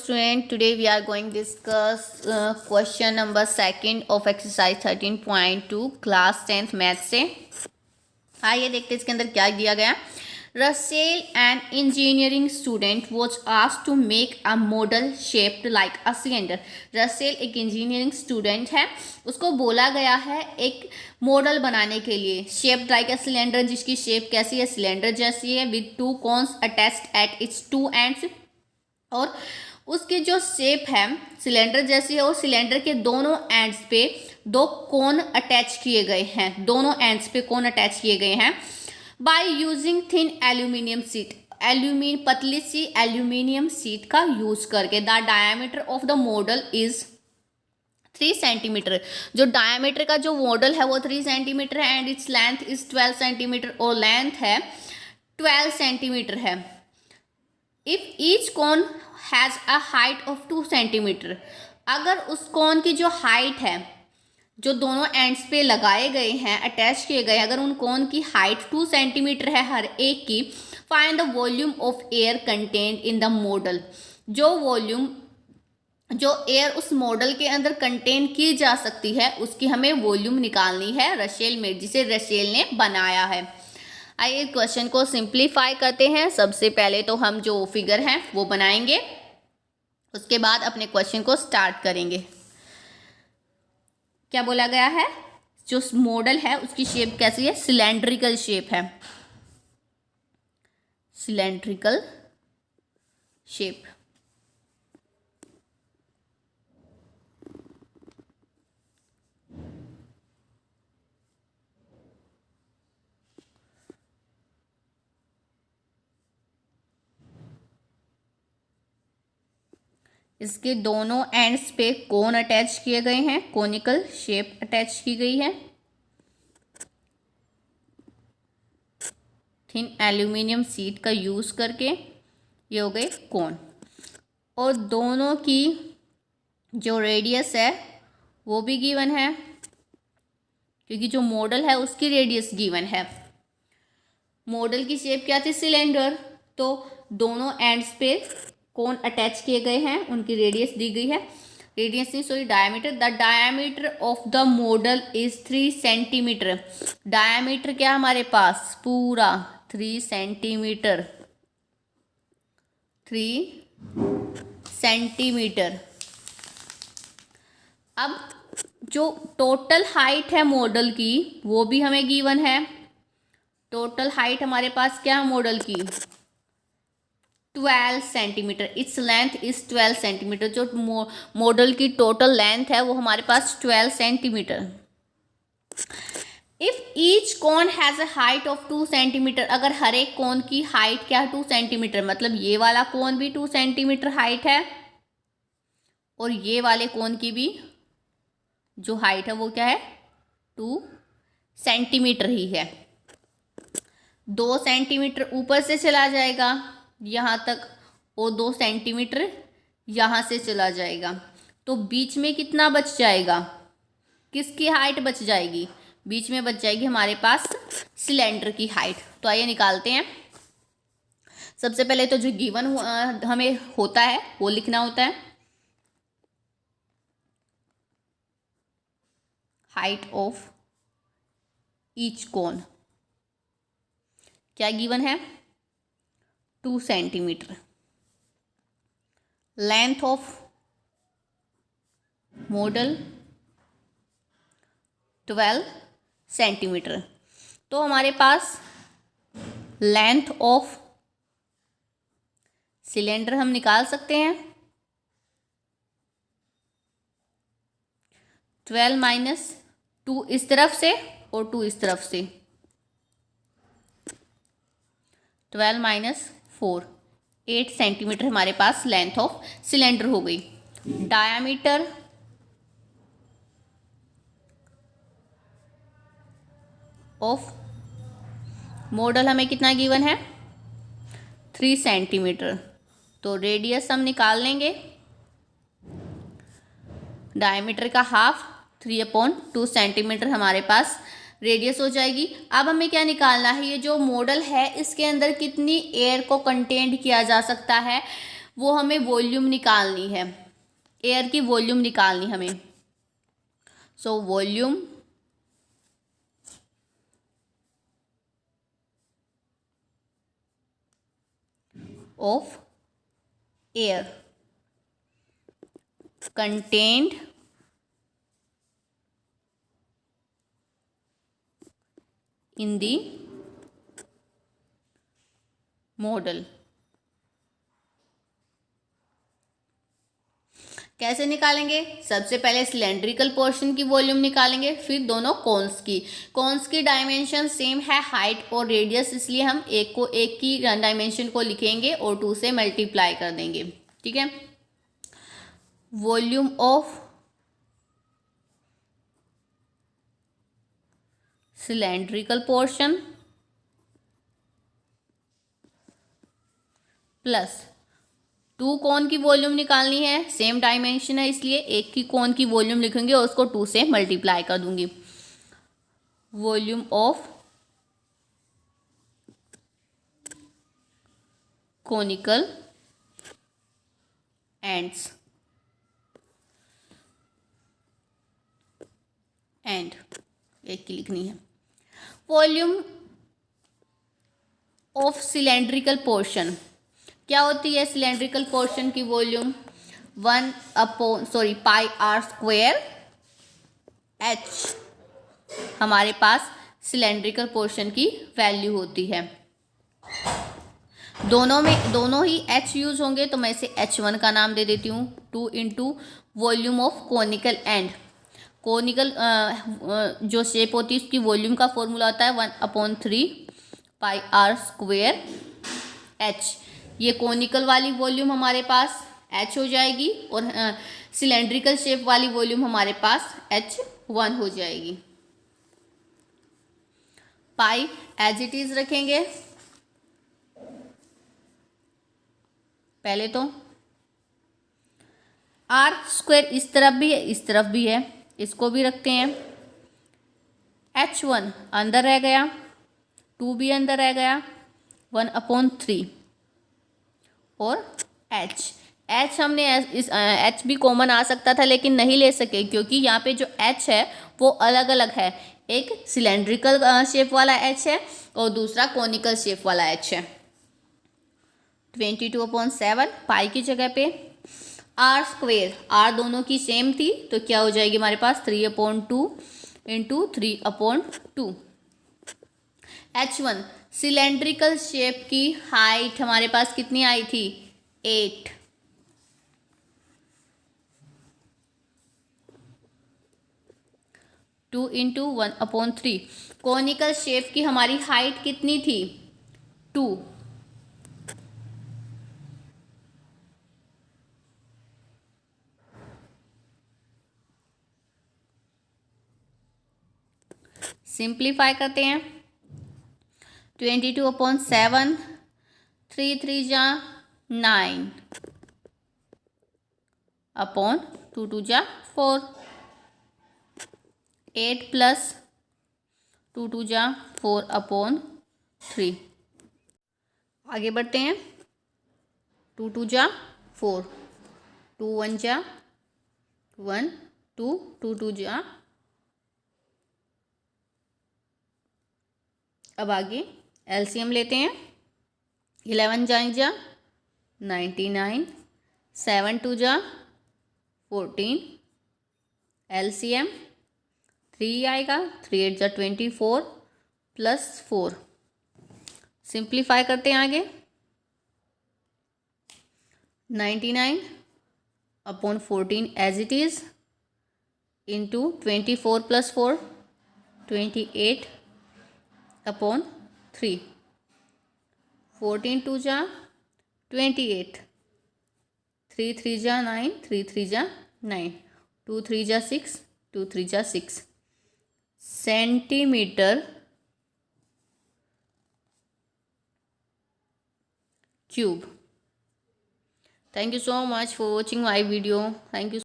student, today we are going to discuss question number second of exercise 13.2 class 10th math से। आइए देखते हैं इसके अंदर क्या दिया गया। Russell an engineering student was asked to make a model shaped like a cylinder. Russell एक इंजीनियरिंग स्टूडेंट है, उसको बोला गया है एक मॉडल बनाने के लिए शेप्ड लाइक अ सिलेंडर, जिसकी शेप कैसी है, सिलेंडर जैसी है, with two cons attached at its two ends. और उसकी जो शेप है सिलेंडर जैसी है और सिलेंडर के दोनों एंड्स पे दो कोन अटैच किए गए हैं, दोनों एंड्स पे कोन अटैच किए गए हैं by using thin aluminium sheet, पतली सी एल्यूमिनियम शीट का यूज करके। The diameter of the model is 3 centimetre. जो डायमीटर का जो मॉडल है वो 3 सेंटीमीटर है and its length is 12 centimetre और लेंथ है 12 सेंटीमीटर है। If each cone has a height of 2 centimetre, अगर उस कोन की जो हाइट है जो दोनों एंड्स पे लगाए गए हैं अटैच किए गए, अगर उन कोन की हाइट 2 सेंटीमीटर है हर एक की, find the volume of air content in the model. जो एयर उस मॉडल के अंदर कंटेन की जा सकती है उसकी हमें वॉल्यूम निकालनी है रसेल में, जिसे रसेल ने बनाया है। आइए क्वेश्चन को सिंप्लीफाई करते हैं। सबसे पहले तो हम जो फिगर हैं वो बनाएंगे, उसके बाद अपने क्वेश्चन को स्टार्ट करेंगे। क्या बोला गया है, जो मॉडल है उसकी शेप कैसी है, सिलेंड्रिकल शेप है, सिलेंड्रिकल शेप। इसके दोनों एंड्स पे कोन अटैच किए गए हैं, कोनिकल शेप अटैच की गई है, थिन एल्यूमिनियम शीट का यूज करके ये हो गए कोन। और दोनों की जो रेडियस है वो भी गिवन है, क्योंकि जो मॉडल है उसकी रेडियस गिवन है। मॉडल की शेप क्या थी, सिलेंडर, तो दोनों एंड्स पे कोन अटैच किए गए हैं, उनकी रेडियस दी गई है, रेडियस नहीं sorry diameter. The diameter of the model is 3 centimetre. Diameter क्या हमारे पास, पूरा 3 सेंटीमीटर, 3 सेंटीमीटर। अब जो टोटल हाइट है मॉडल की वो भी हमें गिवन है। टोटल हाइट हमारे पास क्या है मॉडल की, 12 centimetre. Its length is 12 centimetre. जो मॉडल की टोटल लेंथ है वो हमारे पास 12 centimetre. If each cone has a height of 2 centimetre, अगर हर एक कोन की हाइट क्या है 2 सेंटीमीटर, मतलब ये वाला कोन भी 2 सेंटीमीटर हाइट है और ये वाले कोन की भी जो हाइट है वो क्या है 2 सेंटीमीटर ही है। 2 सेंटीमीटर ऊपर से चला जाएगा यहाँ तक और 2 सेंटीमीटर यहाँ से चला जाएगा, तो बीच में कितना बच जाएगा, किसकी हाइट बच जाएगी, बीच में बच जाएगी हमारे पास सिलेंडर की हाइट। तो आइए निकालते हैं। सबसे पहले तो जो गिवन हमें होता है वो लिखना होता है, हाइट ऑफ ईच कोन क्या गिवन है, 2 centimetre. Length of model 12 centimetre. तो हमारे पास लेंथ ऑफ सिलेंडर हम निकाल सकते हैं, 12 माइनस 2 इस तरफ से और 2 इस तरफ से, 12 माइनस 4, 8 सेंटीमीटर हमारे पास लेंथ ऑफ सिलेंडर हो गई। डायामीटर ऑफ मॉडल हमें कितना गिवन है, 3 सेंटीमीटर। तो रेडियस हम निकाल लेंगे, डायमीटर का हाफ 3/2 सेंटीमीटर हमारे पास रेडियस हो जाएगी। अब हमें क्या निकालना है, ये जो मॉडल है इसके अंदर कितनी एयर को कंटेंट किया जा सकता है, वो हमें वॉल्यूम निकालनी है, एयर की वॉल्यूम निकालनी हमें। So volume of air contained in the model। कैसे निकालेंगे? सबसे पहले सिलेंड्रिकल पोर्शन की वॉल्यूम निकालेंगे, फिर दोनों कोन्स की। कोन्स की डायमेंशन सेम है, हाइट और रेडियस, इसलिए हम एक की डायमेंशन को लिखेंगे और 2 से मल्टीप्लाई कर देंगे। ठीक है, volume of cylindrical portion plus 2 कोन की वॉल्यूम निकालनी है, सेम डायमेंशन है इसलिए एक की कोन की वॉल्यूम लिखेंगे और उसको 2 से मल्टीप्लाई कर दूंगी। Volume of conical ends and एक की लिखनी है। वॉल्यूम ऑफ सिलेंड्रिकल पोर्शन क्या होती है? सिलेंड्रिकल पोर्शन की volume pi r square h हमारे पास सिलेंड्रिकल पोर्शन की वैल्यू होती है। दोनों ही एच यूज होंगे तो मैं इसे H1 का नाम दे देती हूँ। 2 into volume of conical and. Conical जो शेप होती है उसकी वॉल्यूम का फॉर्मूला होता है 1/3 पाई आर स्क्वायर एच। ये कोनिकल वाली वॉल्यूम हमारे पास H हो जाएगी और सिलेंड्रिकल शेप वाली वॉल्यूम हमारे पास H1 हो जाएगी। पाई एज इट इज रखेंगे। पहले तो आर स्क्वायर इस तरफ भी है, इस तरफ भी है, इसको भी रखते हैं। H1 अंदर रह गया, 2 भी अंदर रह गया, 1/3 और H हमने इस H भी कॉमन आ सकता था लेकिन नहीं ले सके क्योंकि यहाँ पे जो H है वो अलग अलग है। एक सिलेंड्रिकल शेप वाला H है और दूसरा कोनिकल शेप वाला H है। 22/7 पाई की जगह पे आर स्क्वेयर, आर दोनों की सेम थी तो क्या हो जाएगी हमारे पास 3/2 इंटू 3/2। H1 सिलेंड्रिकल शेप की हाइट हमारे पास कितनी आई थी? 8। Two into 1/3। कोनिकल शेप की हमारी हाइट कितनी थी? 2। सिंप्लीफाई करते हैं। 22/7, 3 3 जा 9 अपॉन 2 2 जा 4, 8 प्लस 2 2 जा 4/3। आगे बढ़ते हैं। 2 2 जा 4, 2 1 जा 1, 2 2 2 जा। अब आगे एलसीएम लेते हैं। 11 जा 99, 7 2 जा 14, एलसीएम 3 आएगा, 3 8 जा 24 प्लस 4। सिंप्लीफाई करते हैं आगे। 99/14 as it is into 24 plus 4 28/3। 14 2 जा 28, 3 3 जा 9, 3 3 जा 9, 2 3 जा 6, 2 3 जा 6 centimetre cube. Thank you so much for watching my video. Thank you.